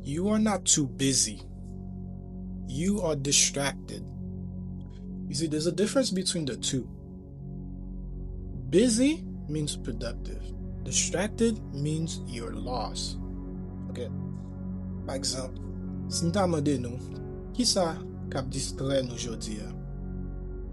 You are not too busy. You are distracted. You see, there's a difference between the two. Busy means productive. Distracted means you're lost. Okay? Par exemple, si nous demandons nous, qui ça cap distrait nous aujourd'hui?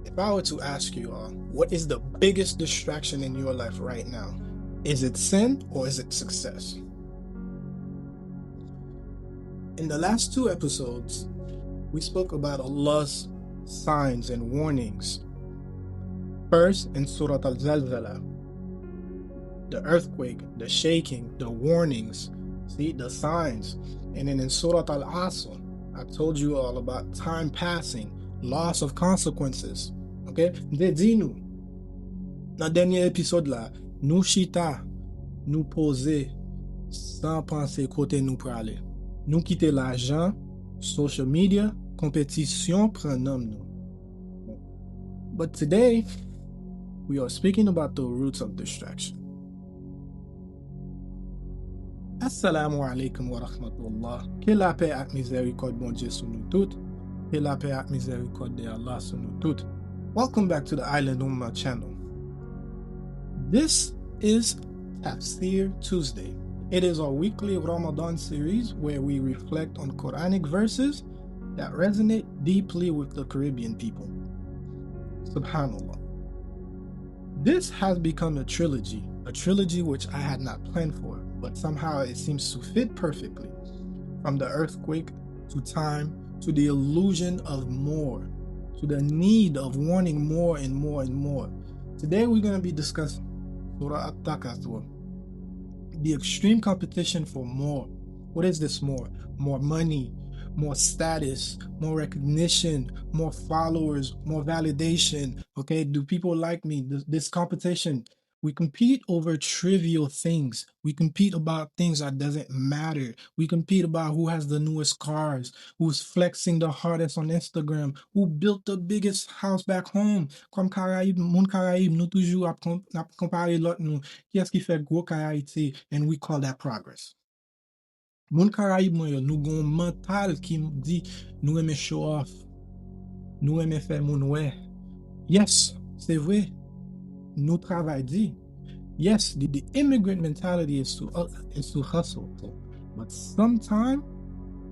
If I were to ask you all, what is the biggest distraction in your life right now? Is it sin or is it success? In the last 2 episodes, we spoke about Allah's signs and warnings. First, in Surah Al-Zalzalah, the earthquake, the shaking, the warnings, see, the signs. And then in Surah Al-Asr, I told you all about time passing, loss of consequences. Okay? Nde di nou, nan denye episode la, nou chita, nou pose, sans penser kote nou prale. Nou kite l'argent, social media, compétition pren nom nou. But today, we are speaking about the roots of distraction. Assalamu alaikum wa rahmatullah. Que la paix ak miséricorde bon Dieu sou nou tout. Que la paix ak miséricorde de Allah sou nou tout. Welcome back to the Island Ummah channel. This is Tafsir Tuesday. It is our weekly Ramadan series where we reflect on Quranic verses that resonate deeply with the Caribbean people. Subhanallah. This has become a trilogy which I had not planned for, but somehow it seems to fit perfectly. From the earthquake to time to the illusion of more, to the need of wanting more and more and more. Today we're going to be discussing Surah At-Takathur, the extreme competition for more. What is this more? More money, more status, more recognition, more followers, more validation. Okay, do people like me? This competition. We compete over trivial things. We compete about things that doesn't matter. We compete about who has the newest cars, who's flexing the hardest on Instagram, who built the biggest house back home. Comme Caraïbes, moun Caraïbes, nous toujours ap comparer l'autre nou. Qui est-ce qui fait gros Caraïbes? And we call that progress. Moun Caraïbes mwen yo, nou gon mental qui dit nous aimons show off. Nous aimons faire moun wè. Yes, c'est vrai. Nous travail dit. Yes, the immigrant mentality is to hustle. But sometimes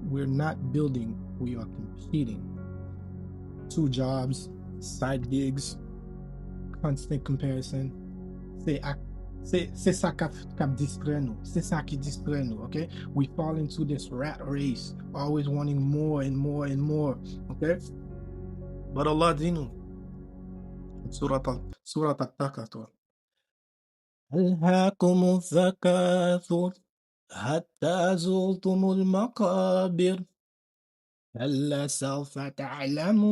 we're not building, we are competing. 2 jobs, side gigs, constant comparison. C'est ça qui distrait nous. C'est ça qui distrait nous, okay? We fall into this rat race, always wanting more and more and more, okay? But Allah dit nous, Surah At-Takathur, ألهاكم التكاثر حتى زرتم المقابر كلا سوف تعلمون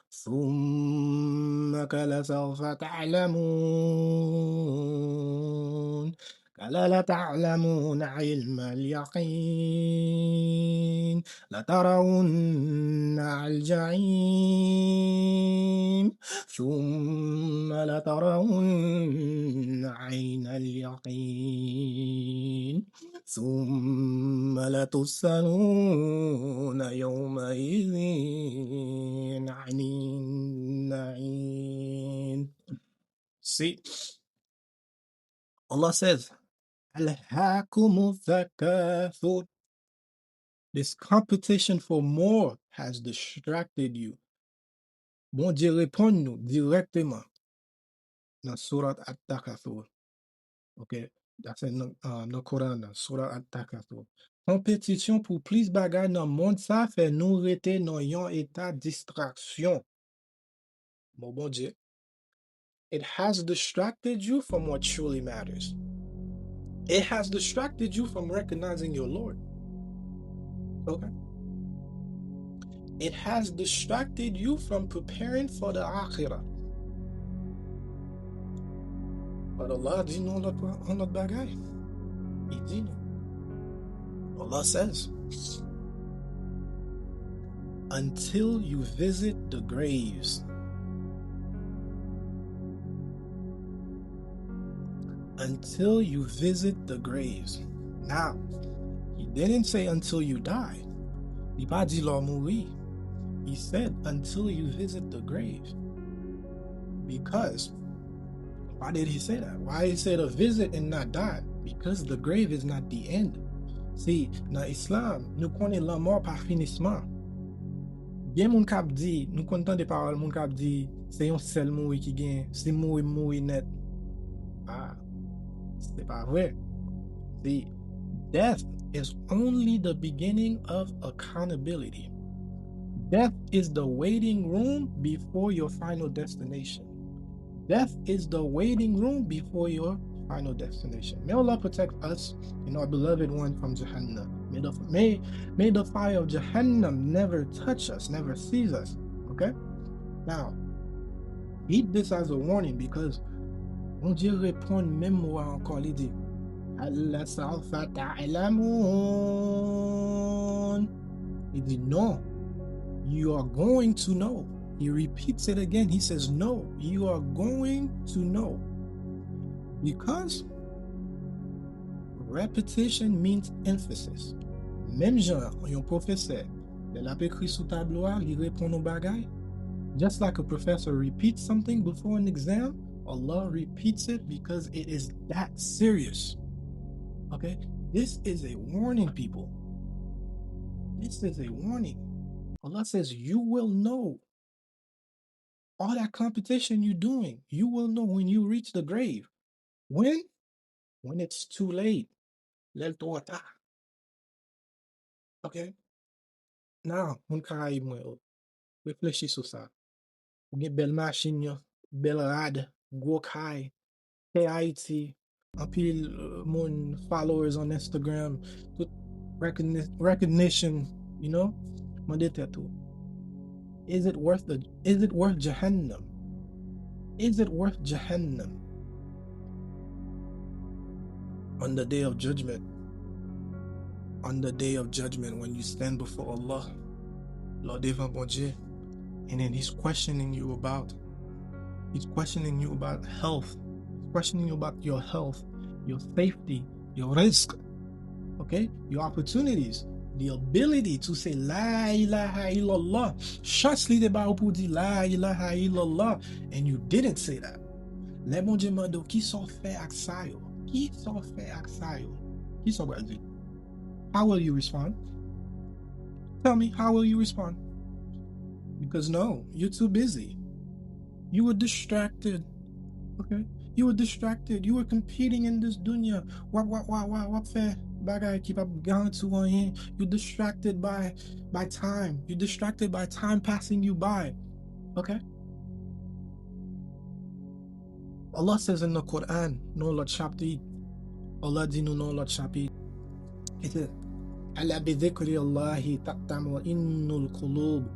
ثم كلا سوف تعلمون كلا لتعلمون علم اليقين لترون الجحيم ثم لترون عين اليقين ثم لتسألون يومئذ عن النعيم. See, Allah says, ألهاكم التكاثر. This competition for more has distracted you. Bon Dieu répond nous directement dans Surah At-Takathur. Okay, that's in the Quran, Surah At-Takathur. Compétition pour plus bagay dans monde ça fait nous rete dans yon état distraction. Bon Dieu. It has distracted you from what truly matters. It has distracted you from recognizing your Lord. Okay. It has distracted you from preparing for the akhirah. But Allah dit non on notre bagay. Il dit non. Allah says, until you visit the graves. Until you visit the graves. Now, he didn't say until you die. Il pas dit lor mouri. He said until you visit the grave. Because, why did he say that? Why he said a visit and not die? Because the grave is not the end. See, dans Islam, nous connaissons la mort par finissement. Bien moun kap di, nous kontan de parole moun kap di, c'est yon sel mouri qui gen, si mouri net. Ah, c'est pas vrai. See, death is only the beginning of accountability. Death is the waiting room before your final destination. Death is the waiting room before your final destination. May Allah protect us and our beloved one from Jahannam. May the fire of Jahannam never touch us, never seize us. Okay? Now, heed this as a warning because on Dieu répond même mot encore, il dit Allah sawfa ta'lamun. Il dit non, you are going to know. He repeats it again. He says, no, you are going to know. Because repetition means emphasis. Même genre, yon professeur, de la écrit sous tableau, il répond aux bagailles. Just like a professor repeats something before an exam, Allah repeats it because it is that serious. Okay? This is a warning, people. This is a warning. Allah says, you will know. All that competition you're doing, you will know when you reach the grave. When? When it's too late. Okay? Now, moun karaib mwen, réfléchis sur ça. Ou gen bel machine yo, bel rad, gwo kay, te Haiti, an pil moun followers on Instagram, tout recognition, you know? Mande te tou. Is it worth Jahannam? Is it worth Jahannam? On the day of judgment, when you stand before Allah, Lord devant bon Dieu, and then He's questioning you about health, He's questioning you about your health, your safety, your risk, okay, your opportunities, the ability to say La ilaha illallah. Chance li de ba ou pou di La ilaha illallah, and you didn't say that. Le bon Dieu mando, ki son fe ak sa yo? Ki son fe ak sa yo? Ki son bra di? How will you respond? Tell me, how will you respond? Because no, you're too busy. You were distracted. Okay? You were distracted. You were competing in this dunya. What fe bagay ki pa gan tu an. You're distracted by time. You're distracted by time passing you by. Okay? Allah says in the Quran, no Lord chapter, Allah di no Lord chapter, it says, Ala bi dhikri Allahi tatma'innul qulub.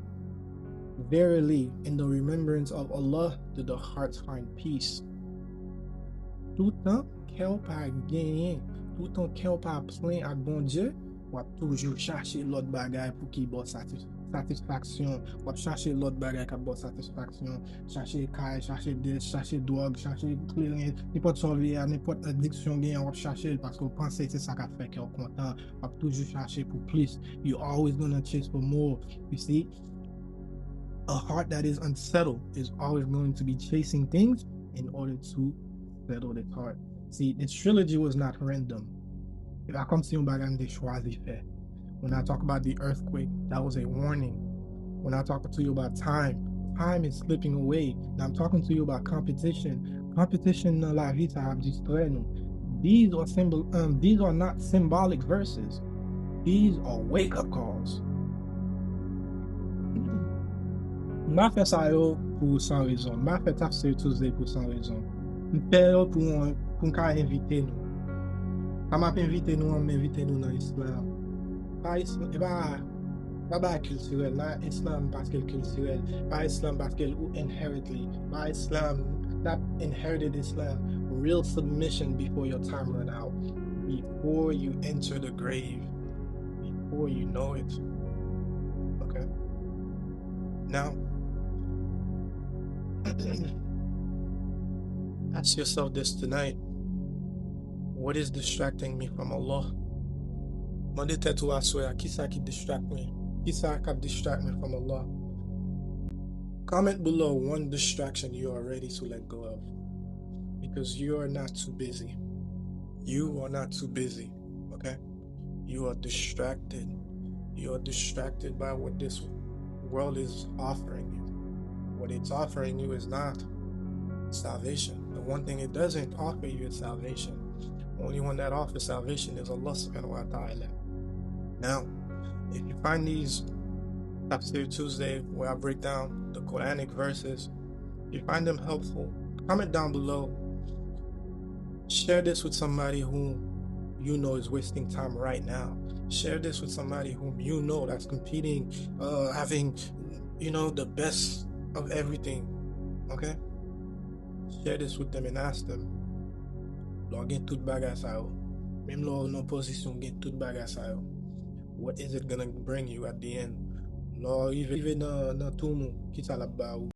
Verily, in the remembrance of Allah do the hearts find peace. Tout temps qu'elle pas gagné, tout temps qu'elle pas plein à bon Dieu, ou toujours chercher l'autre bagaille pour qu'il bon satisfaction, ou chercher l'autre bagaille qui bon satisfaction, chercher caille, chercher des, chercher drogue, chercher clearing, n'importe solver, n'importe addiction gagne, ou chercher parce qu'on pense que c'est ça qui fait qu'on content, ou toujours chercher pour plus. You always gonna chase for more. You see? A heart that is unsettled is always going to be chasing things in order to settle its heart. See, this trilogy was not random. If I come to you back and they choisi fait. When I talk about the earthquake, that was a warning. When I talk to you about time is slipping away. Now I'm talking to you about competition. Competition dans la vie, ça a distrait nous. These are not symbolic verses. These are wake-up calls. M'a fait ça yo pour sans raison. M'a fait Tafsir Tuesday pour sans raison. M'fait yo pour inviter nous. Ça m'a invité nous dans l'islam. Pas culturel, là, islam parce qu'elle culturel, pas islam parce qu'elle ou inherently, pas islam that inherited Islam, real submission before your time run out, before you enter the grave, before you know it. Okay? Now, ask yourself this tonight. What is distracting me from Allah? Mande tête ou assoya, qui ça qui distract me? Qui ça qui distract me from Allah? Comment below one distraction you are ready to let go of. Because you are not too busy. You are not too busy. Okay? You are distracted. You are distracted by what this world is offering you. What it's offering you is not salvation. The one thing it doesn't offer you is salvation. The only one that offers salvation is Allah subhanahu wa ta'ala. Now, if you find these Tafsir Tuesday where I break down the Quranic verses, if you find them helpful, comment down below. Share this with somebody whom you know is wasting time right now. Share this with somebody whom you know that's competing, having, the best of everything. Okay? Share this with them and ask them, Lord, get tout bagay sa yo. Même lor non position get tout bagay sa yo. What is it gonna bring you at the end? Lord, even na tumu, kita la ba ou.